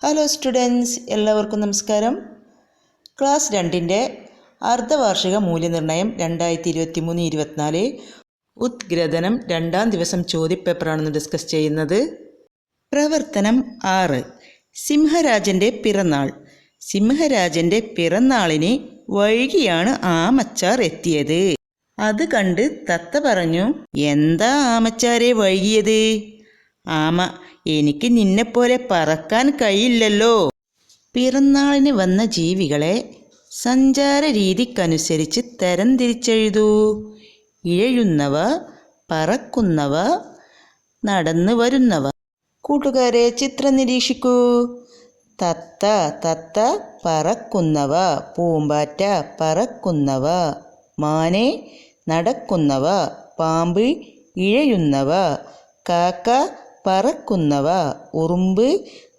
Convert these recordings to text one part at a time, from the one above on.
Hello students, എല്ലാവർക്കും നമസ്കാരം. Class 2-ൻ്റെ അർദ്ധവാർഷിക മൂല്യനിർണ്ണയം 2023-24 ഉദ്ഗ്രഥനം 2-ാം ദിവസം ചോദ്യപേപ്പറാണെന്ന് ഡിസ്കസ് ചെയ്യുന്നത്. പ്രവർത്തനം 6. സിംഹരാജൻ്റെ പിറന്നാൾ. സിംഹരാജൻ്റെ പിറന്നാളിന് വൈകിയാണ് ആമച്ചാർ എത്തിയത്. അത് കണ്ട് തത്ത പറഞ്ഞു, എന്താ ആമച്ചാരെ വൈകിയത്? ആമ, എനിക്ക് നിന്നെപ്പോലെ പറക്കാൻ കഴിയില്ലല്ലോ. പിറന്നാളിന് വന്ന ജീവികളെ സഞ്ചാര രീതിക്കനുസരിച്ച് തരംതിരിച്ചെഴുതൂ. ഇഴയുന്നവ, പറക്കുന്നവ, നടന്നു വരുന്നവ. കൂട്ടുകാരെ ചിത്രം നിരീക്ഷിക്കൂ. തത്ത തത്ത പറക്കുന്നവ, പൂമ്പാറ്റ പറക്കുന്നവ, മാന് നടക്കുന്നവ, പാമ്പ് ഇഴയുന്നവ, കാക്ക പറക്കുന്നവ, ഉറുമ്പ്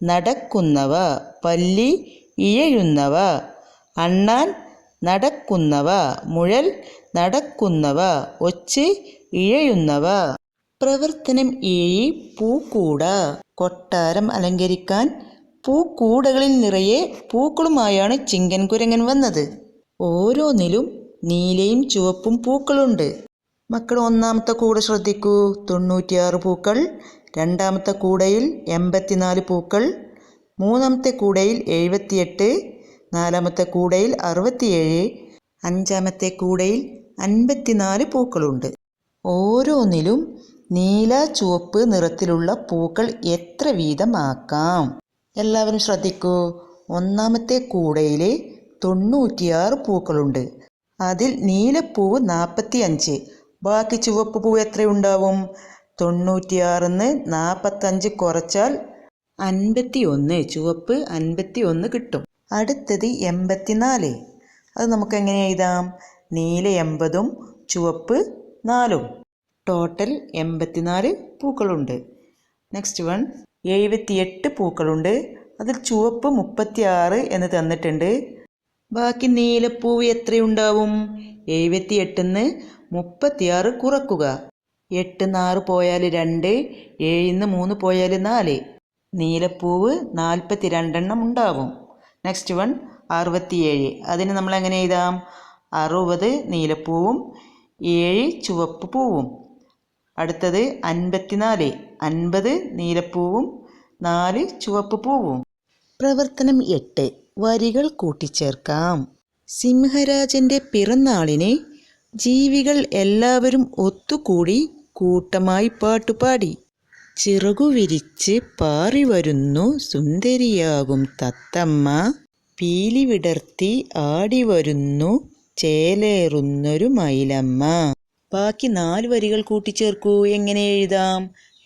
നടക്കുന്നവ, പല്ലി ഇഴയുന്നവ, അണ്ണാൻ നടക്കുന്നവ, മുയൽ നടക്കുന്നവ, ഒച്ച് ഇഴയുന്നവ. പ്രവർത്തനം 7. പൂക്കൂട. കൊട്ടാരം അലങ്കരിക്കാൻ പൂക്കൂടകളിൽ നിറയെ പൂക്കളുമായാണ് ചിങ്കൻ കുരങ്ങൻ വന്നത്. ഓരോന്നിലും നീലയും ചുവപ്പും പൂക്കളുണ്ട്. മക്കൾ ഒന്നാമത്തെ കൂട ശ്രദ്ധിക്കൂ. 96 പൂക്കൾ. രണ്ടാമത്തെ കൂടയിൽ 84 പൂക്കൾ. മൂന്നാമത്തെ കൂടയിൽ 78. നാലാമത്തെ കൂടയിൽ 67. അഞ്ചാമത്തെ കൂടയിൽ 54 പൂക്കളുണ്ട്. ഓരോന്നിലും നീല ചുവപ്പ് നിറത്തിലുള്ള പൂക്കൾ എത്ര വീതമാക്കാം? എല്ലാവരും ശ്രദ്ധിക്കൂ. ഒന്നാമത്തെ കൂടയിൽ 96 പൂക്കളുണ്ട്. അതിൽ നീലപ്പൂവ് 45. ബാക്കി ചുവപ്പ് പൂവ് എത്രയുണ്ടാവും? 96-ന്ന് 45 കുറച്ചാൽ 51. ചുവപ്പ് 51 കിട്ടും. അടുത്തത് 84. അത് നമുക്ക് എങ്ങനെ എഴുതാം? നീല 80-ഉം ചുവപ്പ് 4-ഉം. ടോട്ടൽ 84 പൂക്കളുണ്ട്. നെക്സ്റ്റ് വൺ 78 പൂക്കളുണ്ട്. അതിൽ ചുവപ്പ് 36 എന്ന് തന്നിട്ടുണ്ട്. ബാക്കി നീലപ്പൂവ് എത്രയുണ്ടാവും? 78-ന്ന് 36 കുറക്കുക. 8-ന്ന് 6 പോയാൽ 2, 7-ന്ന് 3 പോയാൽ 4. നീലപ്പൂവ് 42 ഉണ്ടാവും. Next one 67. അതിന് നമ്മൾ എങ്ങനെ എഴുതാം? 60 നീലപ്പൂവും 7 ചുവപ്പ് പൂവും. അടുത്തത് 54. 50 നീലപ്പൂവും 4 ചുവപ്പ് പൂവും. പ്രവർത്തനം 8. വരികൾ കൂട്ടിച്ചേർക്കാം. സിംഹരാജൻ്റെ പിറന്നാളിന് ജീവികൾ എല്ലാവരും ഒത്തുകൂടി കൂട്ടമായി പാട്ടുപാടി. ചിറകു വിരിച്ച് പാറി വരുന്നു സുന്ദരിയാകും തത്തമ്മ, പീലി വിടർത്തി ആടി വരുന്നു ചേലേറുന്നൊരു മയിലമ്മ. ബാക്കി 4 വരികൾ കൂട്ടിച്ചേർക്കൂ. എങ്ങനെ എഴുതാം?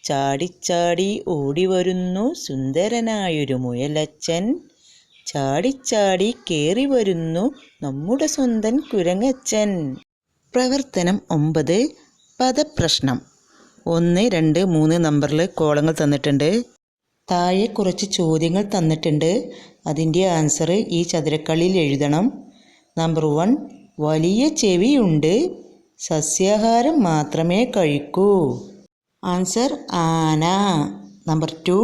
ചാടിച്ചാടി ഓടി വരുന്നു സുന്ദരനായൊരു മുയലച്ചൻ, ചാടിച്ചാടി കേറി വരുന്നു നമ്മുടെ സ്വന്തം കുരങ്ങച്ചൻ. പ്രവർത്തനം 9. പദപ്രശ്നം. 1, 2, 3 നമ്പറിൽ കോളങ്ങൾ തന്നിട്ടുണ്ട്. താഴെ കുറച്ച് ചോദ്യങ്ങൾ തന്നിട്ടുണ്ട്. അതിൻ്റെ ആൻസർ ഈ ചതുരക്കള്ളിയിൽ എഴുതണം. നമ്പർ 1, വലിയ ചെവിയുണ്ട്, സസ്യാഹാരം മാത്രമേ കഴിക്കൂ. ആൻസർ ആന. നമ്പർ 2,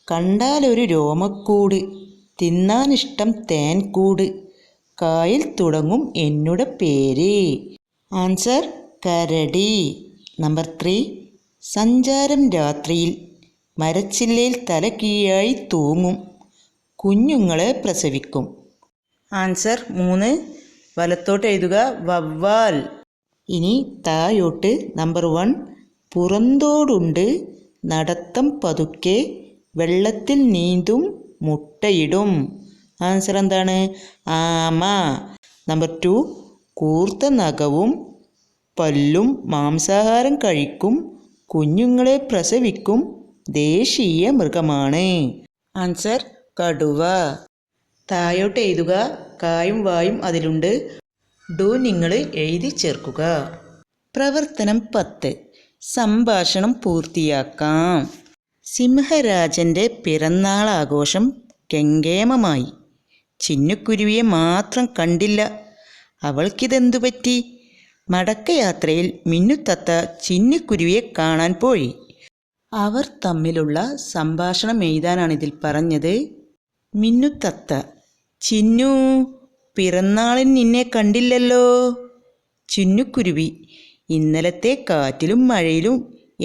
കണ്ടാലൊരു രോമക്കൂട്, തിന്നാനിഷ്ടം തേൻകൂട്, കായിൽ തുടങ്ങും എന്നുടെ പേര്. ആൻസർ കരടി. നമ്പർ 3, സഞ്ചാരം രാത്രിയിൽ, മരച്ചില്ലയിൽ തല കീഴായി തൂങ്ങും, കുഞ്ഞുങ്ങളെ പ്രസവിക്കും. ആൻസർ 3, വലത്തോട്ട് എഴുതുക, വവ്വാൽ. ഇനി താഴോട്ട് നമ്പർ 1, പുറന്തോടുണ്ട്, നടത്തം പതുക്കെ, വെള്ളത്തിൽ നീന്തും, മുട്ടയിടും. ആൻസർ എന്താണ്? ആമ. നമ്പർ 2, കൂർത്ത നഖവും പല്ലും, മാംസാഹാരം കഴിക്കും, കുഞ്ഞുങ്ങളെ പ്രസവിക്കും, ദേശീയ മൃഗമാണ്. ആൻസർ കടുവ. താഴോട്ട് എഴുതുക, കായും വായും അതിലുണ്ട്. ഡു നിങ്ങൾ എഴുതി ചേർക്കുക. പ്രവർത്തനം 10. സംഭാഷണം പൂർത്തിയാക്കാം. സിംഹരാജൻ്റെ പിറന്നാളാഘോഷം കെങ്കേമമായി. ചിന്നുക്കുരുവിയെ മാത്രം കണ്ടില്ല. അവൾക്കിതെന്തു പറ്റി? മടക്കയാത്രയിൽ മിന്നുത്തത്ത ചിന്നുക്കുരുവിയെ കാണാൻ പോയി. അവർ തമ്മിലുള്ള സംഭാഷണം എഴുതാനാണിതിൽ പറഞ്ഞത്. മിന്നുത്തത്ത: ചിന്നു, പിറന്നാളിന് നിന്നെ കണ്ടില്ലല്ലോ. ചിന്നുക്കുരുവി: ഇന്നലത്തെ കാറ്റിലും മഴയിലും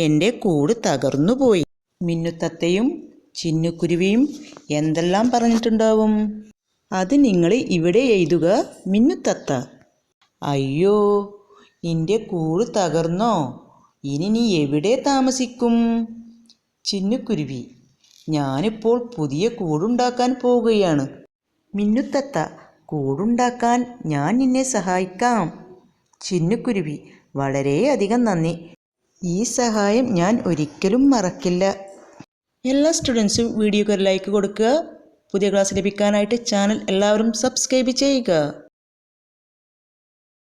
എൻ്റെ കൂട് തകർന്നുപോയി. മിന്നുത്തത്തയും ചിന്നുക്കുരുവിയും എന്തെല്ലാം പറഞ്ഞിട്ടുണ്ടാവും? അത് നിങ്ങൾ ഇവിടെ എഴുതുക മിന്നുത്തത്ത. അയ്യോ, നിന്റെ കൂട് തകർന്നോ? ഇനി നീ എവിടെ താമസിക്കും? ചിന്നുക്കുരുവി: ഞാനിപ്പോൾ പുതിയ കൂടുണ്ടാക്കാൻ പോവുകയാണ്. മിന്നുത്തത്ത: കൂടുണ്ടാക്കാൻ ഞാൻ നിന്നെ സഹായിക്കാം. ചിന്നുക്കുരുവി: വളരെയധികം നന്ദി, ഈ സഹായം ഞാൻ ഒരിക്കലും മറക്കില്ല. എല്ലാ സ്റ്റുഡൻസും വീഡിയോക്ക് ഒരു ലൈക്ക് കൊടുക്കുക. പുതിയ ക്ലാസ് ലഭിക്കാനായിട്ട് ചാനൽ എല്ലാവരും സബ്സ്ക്രൈബ് ചെയ്യുക.